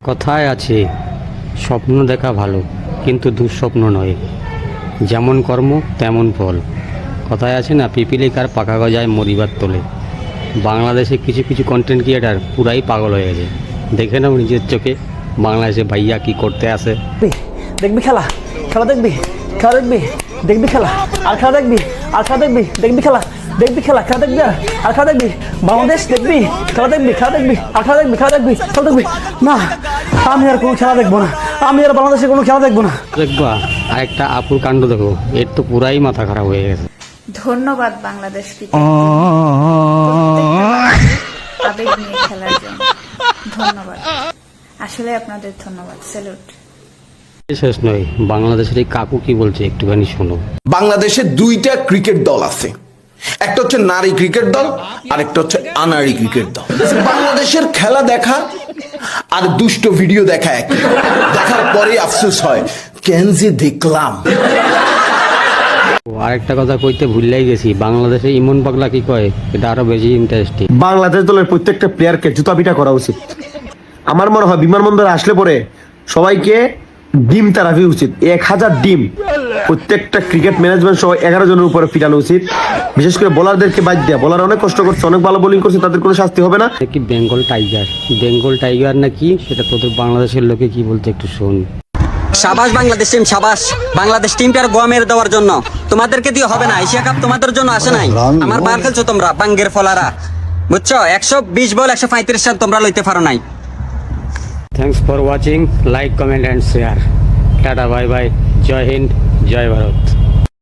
কথায় আছে স্বপ্ন দেখা ভালো কিন্তু দুঃস্বপ্ন নয়, যেমন কর্ম তেমন ফল। কথায় আছে না, পিপিলিকার পাকা গজায় মরিবার তোলে। বাংলাদেশে কিছু কিছু কন্টেন্ট ক্রিয়েটার পুরাই পাগল হয়ে গেছে। দেখে নাও নিজের চোখে বাংলাদেশে ভাইয়া কি করতে আসে। দেখবি খেলা, খেলা দেখবি, খেলা দেখবি, দেখবি খেলা আর খেলা দেখবি, আর খেলা দেখবি, দেখবি খেলা, দেখবি খেলা, খেলা দেখবি আর খেলা দেখবি। বাংলাদেশ দেখবি, খেলা দেখবি, খেলা দেখবি আর খেলা দেখবি, খেলা দেখবি, খেলা দেখবি। না, আমি আর কোনো খেলা দেখবো না, আমি আর বাংলাদেশের কোনো খেলা দেখবো না। দেখবা আর একটা আপুর কাণ্ড দেখো, এর তো পুরাই মাথা খারাপ হয়ে গেছে। ধন্যবাদ বাংলাদেশ আবেগ নিয়ে খেলার জন্য। ধন্যবাদ, আসলে আপনাদের ধন্যবাদ। স্যালুট। শেষ নয়, বাংলাদেশের এই কাকু কি বলছে একটুখানি শোনো। বাংলাদেশে দুইটা ক্রিকেট দল আছে, একটা হচ্ছে নারী ক্রিকেট দল আর একটা হচ্ছে আনাড়ি ক্রিকেট দল। বাংলাদেশের খেলা দেখা আর দুষ্ট ভিডিও দেখা এক, দেখার পরে আফসোস হয় কেন যে দেখলাম। আরেকটা কথা কইতে ভুললেই গেছি, বাংলাদেশে ইমন পাগলা কি কয় এটা আরো বেশি ইন্টারেস্টিং। বাংলাদেশ দলের প্রত্যেকটা প্লেয়ারকে জুতা পিটা করা উচিত। আমার মনে হয় বিমানবন্দরে আসলে পরে সবাইকে ডিম তারাফি উচিত, 1000 ডিম প্রত্যেকটা ক্রিকেট ম্যানেজমেন্ট সহ 11 জনের উপরে পিটানো উচিত। বিশেষ করে বোলারদেরকে বাদ দেয়া, বোলার অনেক কষ্ট করছে, অনেক ভালো বোলিং করছে, তাদের কোনো শাস্তি হবে না। কি বেঙ্গল টাইগার, বেঙ্গল টাইগার নাকি সেটা তোদের বাংলাদেশের লোকে কি বলতে একটু শোন। সাবাস বাংলাদেশ টিম, সাবাস বাংলাদেশ টিমকে আর গোয়া মেরে দেওয়ার জন্য। তোমাদেরকে দিয়ে হবে না, এশিয়া কাপ তোমাদের জন্য আসে নাই। আমার বার খেলছো তোমরা বাঙ্গের ফলারা, বুঝছো? 120 বল 135 রান তোমরা লইতে পারো নাই। Thanks for watching, like comment and share. Tata, bye bye, জয় হিন্দ, জয় ভারত।